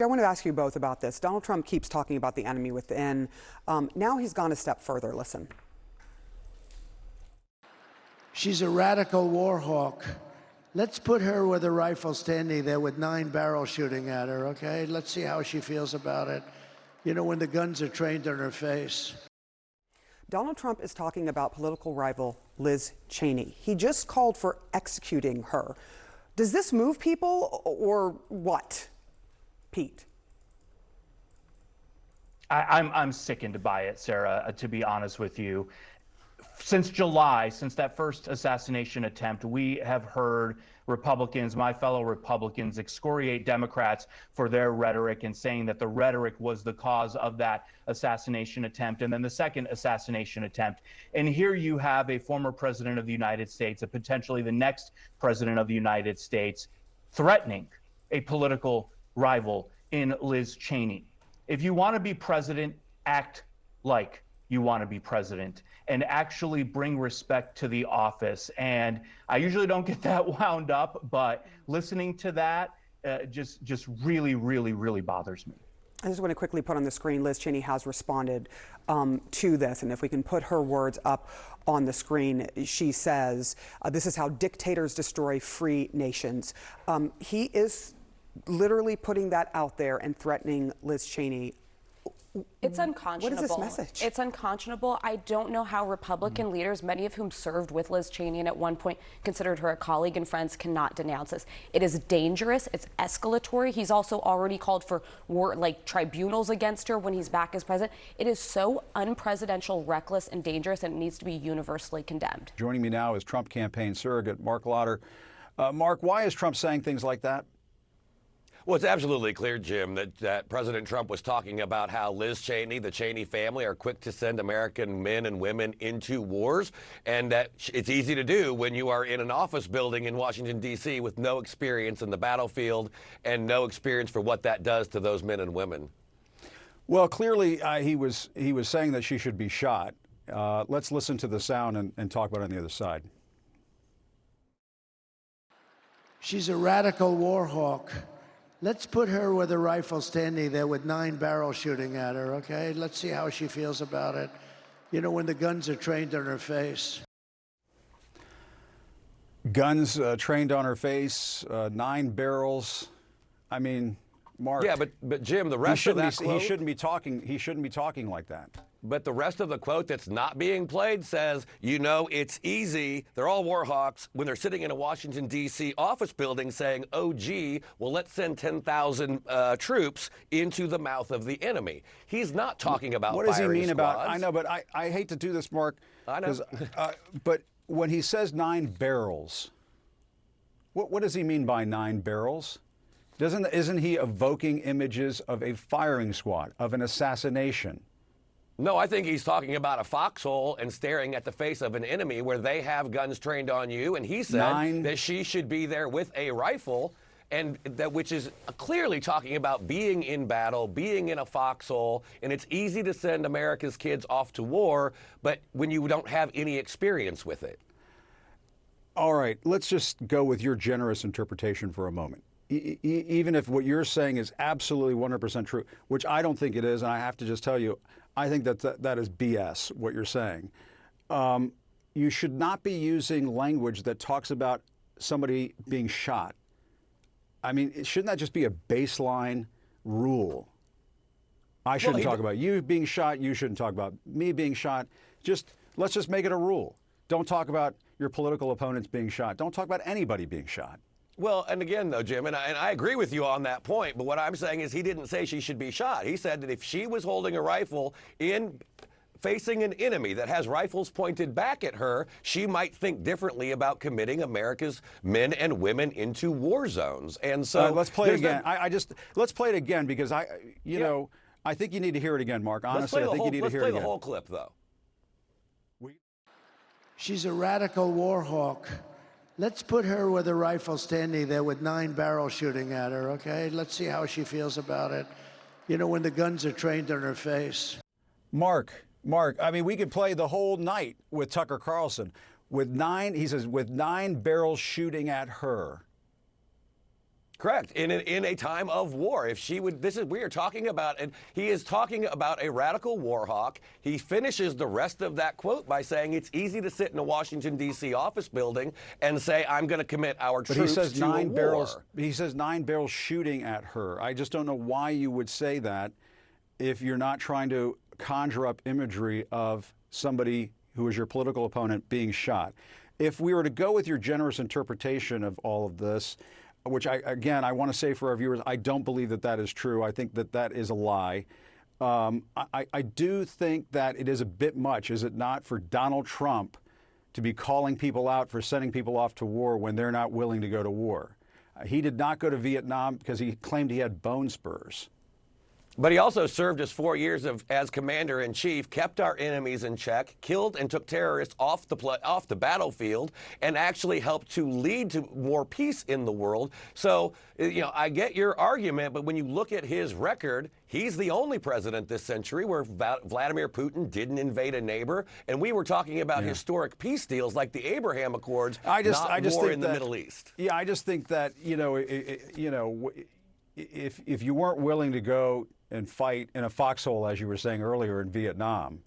I want to ask you both about this. Donald Trump keeps talking about the enemy within. Now he's gone a step further. Listen. She's a radical war hawk. Let's put her with a rifle standing there with 9 barrels shooting at her, okay? Let's see how she feels about it. You know, when the guns are trained on her face. Donald Trump is talking about political rival Liz Cheney. He just called for executing her. Does this move people or what? Pete. I'm sickened by it, Sarah, to be honest with you. Since July, since that first assassination attempt, we have heard Republicans, my fellow Republicans, excoriate Democrats for their rhetoric and saying that the rhetoric was the cause of that assassination attempt and then the second assassination attempt. And here you have a former president of the United States, potentially the next president of the United States, threatening a political rival in Liz Cheney. If you want to be president, act like you want to be president and actually bring respect to the office. And I usually don't get that wound up, but listening to that just really, really, really bothers me. I just want to quickly put on the screen, Liz Cheney has responded to this. And if we can put her words up on the screen, she says, this is how dictators destroy free nations. He is literally putting that out there and threatening Liz Cheney. It's unconscionable. What is this message? It's unconscionable. I don't know how Republican leaders, many of whom served with Liz Cheney and at one point considered her a colleague and friends, cannot denounce this. It is dangerous. It's escalatory. He's also already called for war, like tribunals against her when he's back as president. It is so unpresidential, reckless, and dangerous, and it needs to be universally condemned. Joining me now is Trump campaign surrogate Mark Lauder. Mark, why is Trump saying things like that? Well, it's absolutely clear, Jim, that President Trump was talking about how Liz Cheney, the Cheney family, are quick to send American men and women into wars, and that it's easy to do when you are in an office building in Washington, D.C. with no experience in the battlefield and no experience for what that does to those men and women. Well, clearly he was saying that she should be shot. Let's listen to the sound and talk about it on the other side. She's a radical war hawk. Let's put her with a rifle standing there with 9 barrels shooting at her, okay? Let's see how she feels about it. You know, when the guns are trained on her face. Guns trained on her face, 9 barrels. I mean, Mark. Yeah, but Jim, the rest of that quote, he shouldn't be talking like that. But the rest of the quote that's not being played says, you know, it's easy. They're all war hawks when they're sitting in a Washington, D.C. office building saying, oh, gee, well, let's send 10,000 troops into the mouth of the enemy. He's not talking about what does he mean squads. about? I know, but I hate to do this, Mark. I know. But when he says 9 barrels, what does he mean by 9 barrels? Isn't he evoking images of a firing squad, of an assassination? No, I think he's talking about a foxhole and staring at the face of an enemy where they have guns trained on you. And he said that she should be there with a rifle, and that which is clearly talking about being in battle, being in a foxhole. And it's easy to send America's kids off to war, but when you don't have any experience with it. All right, let's just go with your generous interpretation for a moment. Even if what you're saying is absolutely 100% true, which I don't think it is, and I have to just tell you, I think that is BS, what you're saying. You should not be using language that talks about somebody being shot. I mean, shouldn't that just be a baseline rule? I shouldn't talk about you being shot. You shouldn't talk about me being shot. Let's just make it a rule. Don't talk about your political opponents being shot. Don't talk about anybody being shot. Well, and again, though, Jim, and I agree with you on that point, but what I'm saying is he didn't say she should be shot. He said that if she was holding a rifle facing an enemy that has rifles pointed back at her, she might think differently about committing America's men and women into war zones. And so let's play it again. Let's play it again because you know, I think you need to hear it again, Mark. Honestly, I think you need to hear it again. Let's play the whole clip, though. She's a radical war hawk. Let's put her with a rifle standing there with 9 barrels shooting at her, okay? Let's see how she feels about it. You know, when the guns are trained on her face. Mark, I mean, we could play the whole night with Tucker Carlson. He says, with 9 barrels shooting at her. Correct. In a time of war, if she would, we are talking about, and he is talking about a radical war hawk. He finishes the rest of that quote by saying it's easy to sit in a Washington D.C. office building and say I'm going to commit our But troops he says to nine a barrels. war. He says 9 barrels shooting at her. I just don't know why you would say that if you're not trying to conjure up imagery of somebody who is your political opponent being shot. If we were to go with your generous interpretation of all of this, which I want to say for our viewers, I don't believe that that is true. I think that that is a lie. I do think that it is a bit much, is it not, for Donald Trump to be calling people out for sending people off to war when they're not willing to go to war. He did not go to Vietnam because he claimed he had bone spurs. But he also served his 4 years as commander-in-chief, kept our enemies in check, killed and took terrorists off the battlefield, and actually helped to lead to more peace in the world. So, I get your argument, but when you look at his record, he's the only president this century where Vladimir Putin didn't invade a neighbor, and we were talking about historic peace deals like the Abraham Accords, not war in the Middle East. Yeah, I just think that if you weren't willing to go and fight in a foxhole, as you were saying earlier, in Vietnam,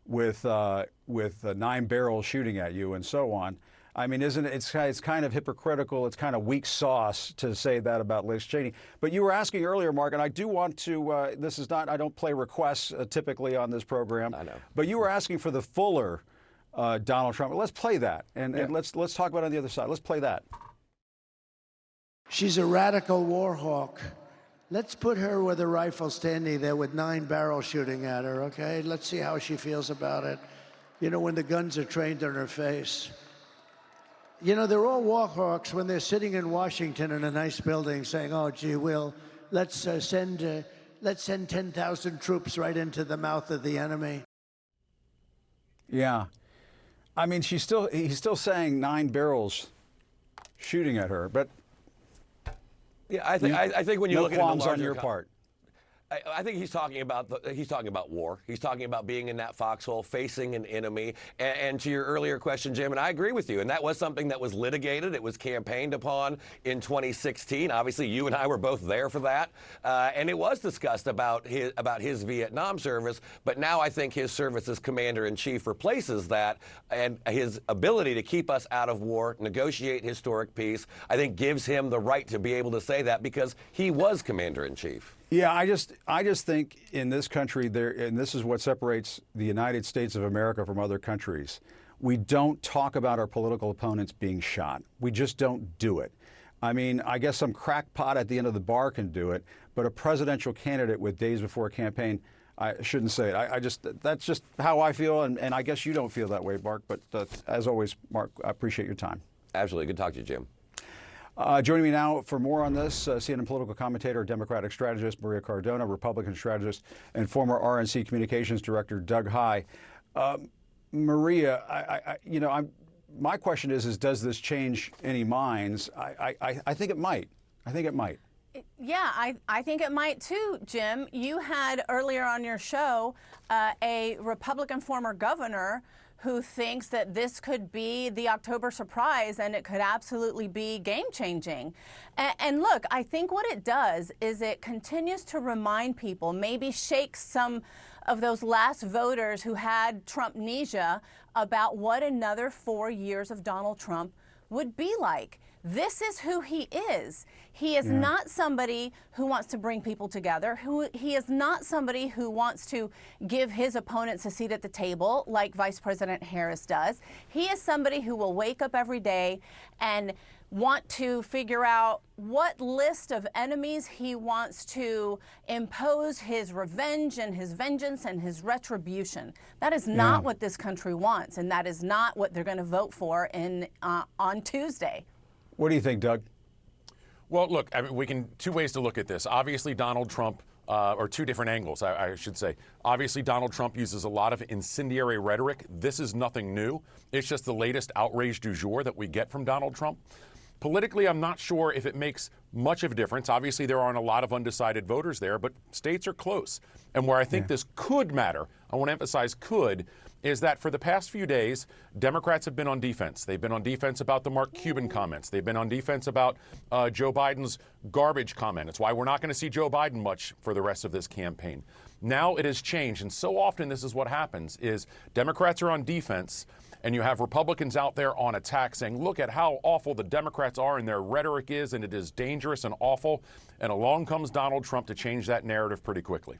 with 9 barrels shooting at you and so on, I mean, it's kind of hypocritical. It's kind of weak sauce to say that about Liz Cheney. But you were asking earlier, Mark, and I do want to. This is not. I don't play requests typically on this program. I know. But you were asking for the fuller Donald Trump. Let's play that, and let's talk about it on the other side. Let's play that. She's a radical war hawk. Let's put her with a rifle standing there with 9 barrels shooting at her, okay? Let's see how she feels about it. When the guns are trained on her face. They're all war hawks when they're sitting in Washington in a nice building saying, oh, gee, let's send 10,000 troops right into the mouth of the enemy. Yeah. I mean, he's still saying 9 barrels shooting at her, but Yeah, I think when you look at it in the qualms on larger your part. I think he's talking about war. He's talking about being in that foxhole, facing an enemy. And to your earlier question, Jim, and I agree with you. And that was something that was litigated. It was campaigned upon in 2016. Obviously, you and I were both there for that. And it was discussed about his Vietnam service. But now I think his service as commander-in-chief replaces that, and his ability to keep us out of war, negotiate historic peace, I think gives him the right to be able to say that because he was commander-in-chief. Yeah, I just think in this country, and this is what separates the United States of America from other countries, we don't talk about our political opponents being shot. We just don't do it. I mean, I guess some crackpot at the end of the bar can do it, but a presidential candidate with days before a campaign, I shouldn't say it. That's just how I feel, and I guess you don't feel that way, Mark. But as always, Mark, I appreciate your time. Absolutely. Good to talk to you, Jim. Joining me now for more on this, CNN political commentator, Democratic strategist Maria Cardona, Republican strategist, and former RNC Communications Director Doug Heye. Maria, my question is does this change any minds? I think it might. I think it might. Yeah, I think it might too, Jim. You had earlier on your show a Republican former governor who thinks that this could be the October surprise and it could absolutely be game-changing. And look, I think what it does is it continues to remind people, maybe shake some of those last voters who had Trumpnesia about what another 4 years of Donald Trump would be like. This is who he is. He is not somebody who wants to bring people together. He is not somebody who wants to give his opponents a seat at the table like Vice President Harris does. He is somebody who will wake up every day and want to figure out what list of enemies he wants to impose his revenge and his vengeance and his retribution. That is not what this country wants, and that is not what they're going to vote for on Tuesday. What do you think, Doug? Well, look, I mean, we can two ways to look at this. Obviously, Donald Trump, or two different angles, I should say. Obviously, Donald Trump uses a lot of incendiary rhetoric. This is nothing new. It's just the latest outrage du jour that we get from Donald Trump. Politically, I'm not sure if it makes much of a difference. Obviously, there aren't a lot of undecided voters there, but states are close. And where I think this could matter, I want to emphasize could, is that for the past few days, Democrats have been on defense. They've been on defense about the Mark Cuban comments. They've been on defense about Joe Biden's garbage comment. It's why we're not going to see Joe Biden much for the rest of this campaign. Now it has changed, and so often this is what happens, is Democrats are on defense, and you have Republicans out there on attack saying, look at how awful the Democrats are and their rhetoric is, and it is dangerous and awful. And along comes Donald Trump to change that narrative pretty quickly.